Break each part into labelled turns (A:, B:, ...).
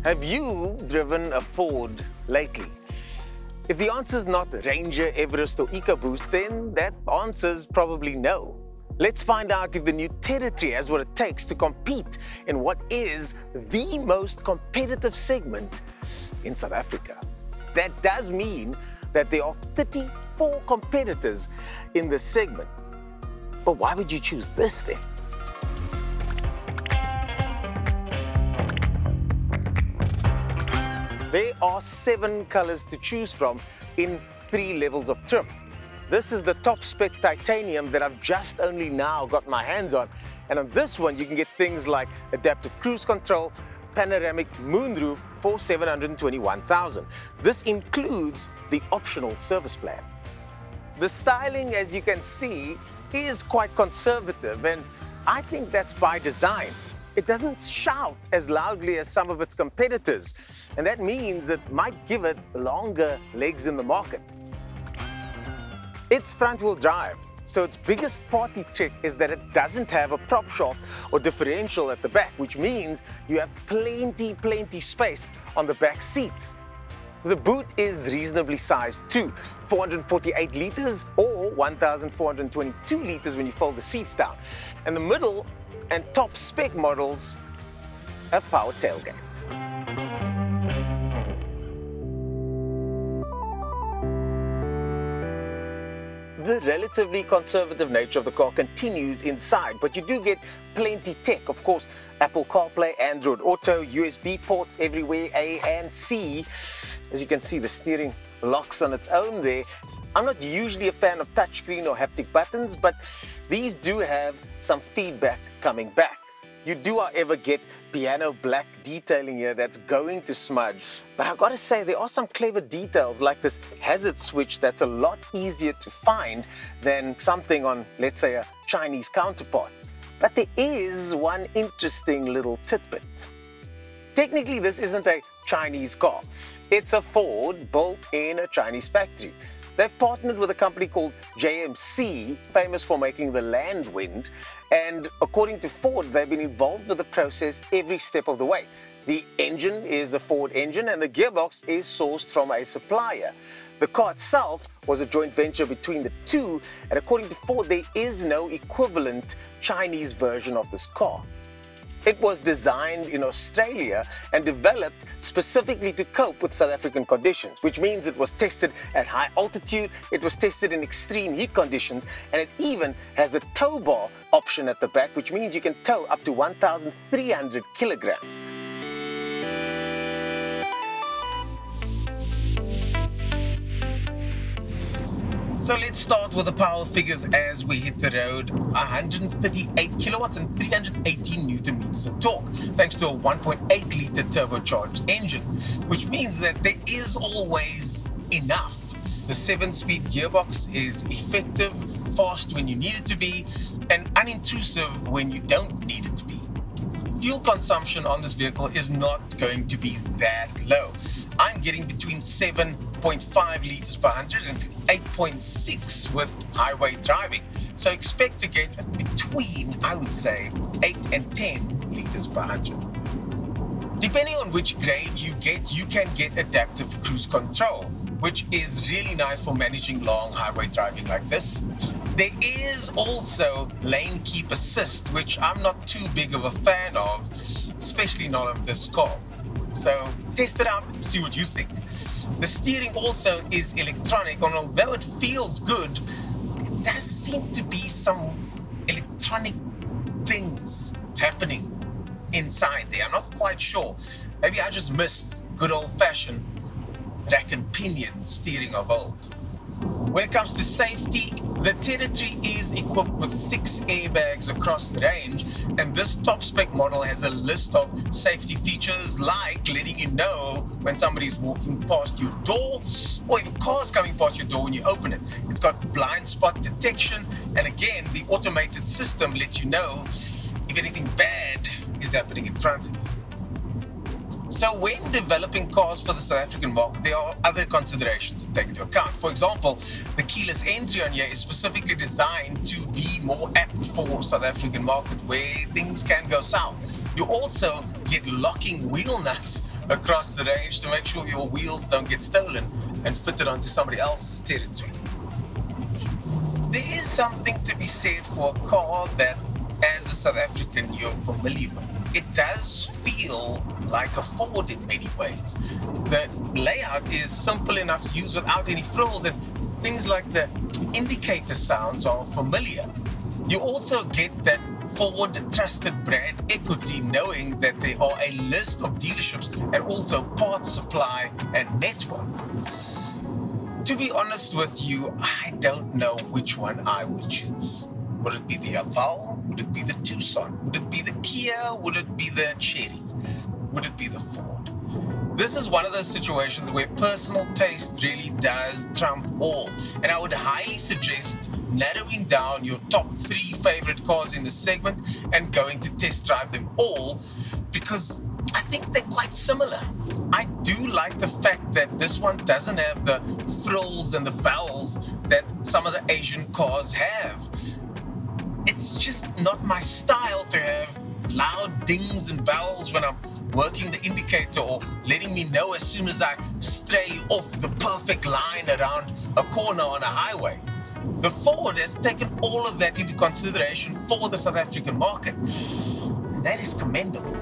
A: Have you driven a Ford lately? If the answer is not Ranger, Everest or EcoBoost, then that answer is probably no. Let's find out if the new Territory has what it takes to compete in what is the most competitive segment in South Africa. That does mean that there are 34 competitors in this segment. But why would you choose this then? There are 7 colors to choose from in 3 levels of trim. This is the top spec titanium that I've just only now got my hands on. And on this one, you can get things like adaptive cruise control, panoramic moonroof for 721,000. This includes the optional service plan. The styling, as you can see, is quite conservative, and I think that's by design. It doesn't shout as loudly as some of its competitors, and that means it might give it longer legs in the market. It's front-wheel drive, so its biggest party trick is that it doesn't have a prop shaft or differential at the back, which means you have plenty space on the back seats. The boot is reasonably sized too, 448 litres or 1,422 litres when you fold the seats down. And the middle and top spec models have power tailgate. The relatively conservative nature of the car continues inside, but you do get plenty tech. Of course, Apple CarPlay, Android Auto, USB ports everywhere, A and C. As you can see, the steering locks on its own there. I'm not usually a fan of touchscreen or haptic buttons, but these do have some feedback coming back. You do, however, get piano black detailing here that's going to smudge. But I've got to say, there are some clever details like this hazard switch that's a lot easier to find than something on, let's say, a Chinese counterpart. But there is one interesting little tidbit. Technically, this isn't a Chinese car. It's a Ford built in a Chinese factory. They've partnered with a company called JMC, famous for making the Landwind, and according to Ford, they've been involved with the process every step of the way. The engine is a Ford engine and the gearbox is sourced from a supplier. The car itself was a joint venture between the two, and according to Ford, there is no equivalent Chinese version of this car. It was designed in Australia and developed specifically to cope with South African conditions, which means it was tested at high altitude, it was tested in extreme heat conditions, and it even has a tow bar option at the back, which means you can tow up to 1,300 kilograms. So let's start with the power figures as we hit the road. 138 kilowatts and 318 Newton meters of torque, thanks to a 1.8 litre turbocharged engine, which means that there is always enough. The 7-speed gearbox is effective, fast when you need it to be, and unintrusive when you don't need it to be. Fuel consumption on this vehicle is not going to be that low. I'm getting between 7.5 litres per 100 and 8.6 with highway driving. So expect to get between, I would say, 8 and 10 litres per 100. Depending on which grade you get, you can get adaptive cruise control, which is really nice for managing long highway driving like this. There is also lane keep assist, which I'm not too big of a fan of, especially not on this car. So test it out and see what you think. The steering also is electronic, and although it feels good, there does seem to be some electronic things happening inside there. I'm not quite sure. Maybe I just missed good old-fashioned rack and pinion steering of old. When it comes to safety, the Territory is equipped with 6 airbags across the range, and this top spec model has a list of safety features like letting you know when somebody's walking past your door, or if a car's coming past your door when you open it. It's got blind spot detection, and again, the automated system lets you know if anything bad is happening in front of you. So when developing cars for the South African market, there are other considerations to take into account. For example, the keyless entry on here is specifically designed to be more apt for South African market where things can go south. You also get locking wheel nuts across the range to make sure your wheels don't get stolen and fitted onto somebody else's territory. There is something to be said for a car that, as a South African, you're familiar with. It does feel like a Ford in many ways. The layout is simple enough to use without any frills, and things like the indicator sounds are familiar. You also get that Ford trusted brand equity, knowing that there are a list of dealerships and also parts supply and network. To be honest with you, I don't know which one I would choose. Would it be the Haval? Would it be the Tucson? Would it be the Kia? Would it be the Cherry? Would it be the Ford? This is one of those situations where personal taste really does trump all. And I would highly suggest narrowing down your top 3 favorite cars in the segment and going to test drive them all, because I think they're quite similar. I do like the fact that this one doesn't have the frills and the bells that some of the Asian cars have. It's just not my style to have loud dings and bells when I'm working the indicator or letting me know as soon as I stray off the perfect line around a corner on a highway. The Ford has taken all of that into consideration for the South African market. That is commendable.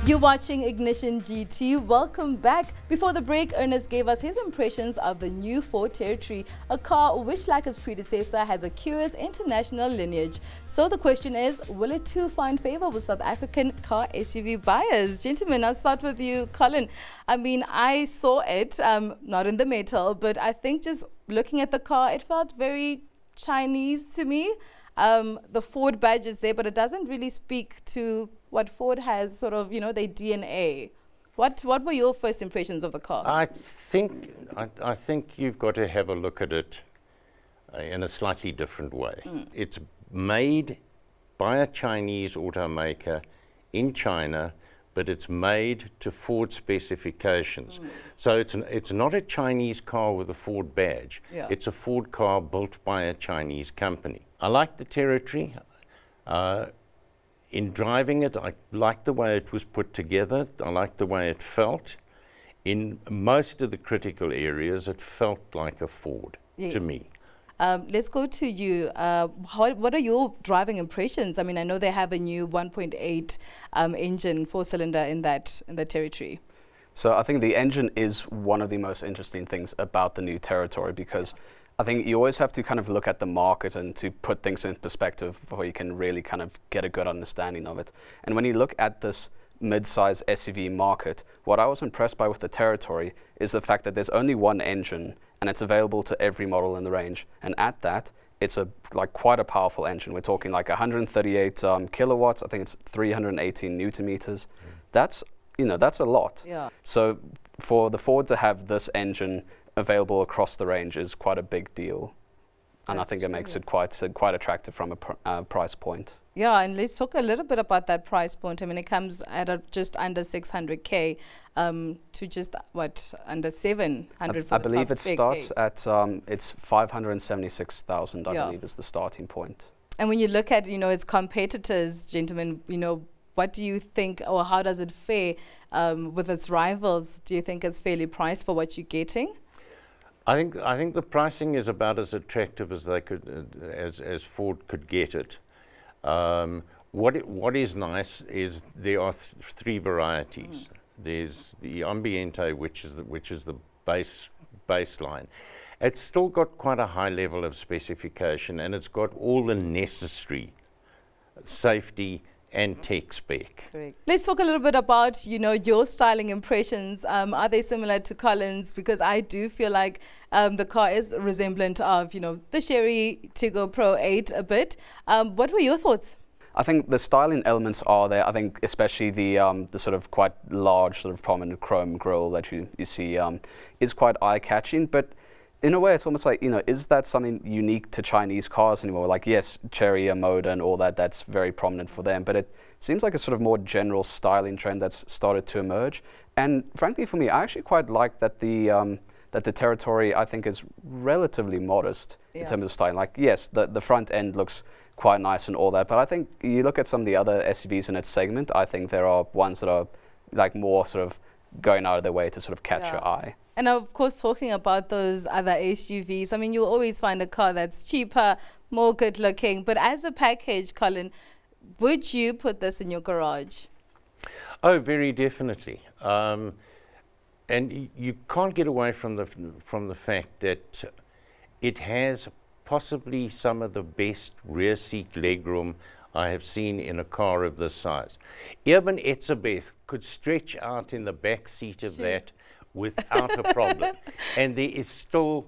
B: You're watching Ignition GT. Welcome back. Before the break, Ernest gave us his impressions of the new Ford Territory, a car which, like its predecessor, has a curious international lineage. So the question is, will it too find favor with South African car SUV buyers? Gentlemen, I'll start with you, Colin. I mean, I saw it, not in the metal, but I think just looking at the car, it felt very Chinese to me. The Ford badge is there, but it doesn't really speak to what Ford has, sort of, you know, their DNA. What were your first impressions of the car?
C: I think you've got to have a look at it in a slightly different way. It's made by a Chinese automaker in China, but it's made to Ford specifications. So it's not a Chinese car with a Ford badge.
B: Yeah.
C: It's a Ford car built by a Chinese company. I like the Territory. In driving it, I liked the way it was put together. I liked the way it felt. In most of the critical areas, it felt like a Ford to me.
B: Let's go to you. What are your driving impressions? I mean, I know they have a new 1.8 engine, 4-cylinder in the Territory.
D: So I think the engine is one of the most interesting things about the new Territory, because I think you always have to kind of look at the market and to put things in perspective before you can really kind of get a good understanding of it. And when you look at this mid-size SUV market, what I was impressed by with the Territory is the fact that there's only one engine and it's available to every model in the range. And at that, it's quite a powerful engine. We're talking like 138 kilowatts. I think it's 318 Newton meters. That's a lot.
B: Yeah.
D: So for the Ford to have this engine available across the range is quite a big deal. And
B: That's
D: I think it
B: true.
D: makes it quite attractive from a price point.
B: Yeah, and let's talk a little bit about that price point. I mean, it comes at just under 600K to just, what, under 700 for
D: I
B: the
D: believe
B: top
D: it
B: spec,
D: starts
B: eh?
D: at, it's 576,000, I
B: Yeah.
D: believe is the starting point.
B: And when you look at, its competitors, gentlemen, what do you think, or how does it fare with its rivals? Do you think it's fairly priced for what you're getting?
C: I think the pricing is about as attractive as they could, as Ford could get it. What is nice is there are 3 varieties. There's the Ambiente, which is the baseline. It's still got quite a high level of specification, and it's got all the necessary safety and tech spec.
B: Correct. Let's talk a little bit about, your styling impressions. Are they similar to Colin's? Because I do feel like the car is resemblant of, the Chery Tiggo Pro 8 a bit. What were your thoughts?
D: I think the styling elements are there. I think especially the sort of quite large, sort of prominent chrome grille that you see is quite eye-catching. But in a way, it's almost like, is that something unique to Chinese cars anymore? Like, yes, Chery, Moda and all that, that's very prominent for them, but it seems like a sort of more general styling trend that's started to emerge. And frankly, for me, I actually quite like that the territory, I think, is relatively modest in terms of styling. Like, yes, the front end looks quite nice and all that, but I think you look at some of the other SUVs in its segment, I think there are ones that are like more sort of going out of their way to sort of catch your eye.
B: And of course, talking about those other SUVs, I mean, you'll always find a car that's cheaper, more good looking. But as a package, Colin, would you put this in your garage?
C: Oh, very definitely. And you can't get away from the fact that it has possibly some of the best rear seat legroom I have seen in a car of this size. Eben Etzebeth could stretch out in the back seat of that without a problem. And there is still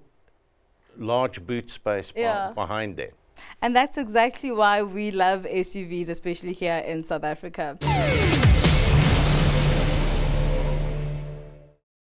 C: large boot space behind that.
B: And that's exactly why we love SUVs, especially here in South Africa.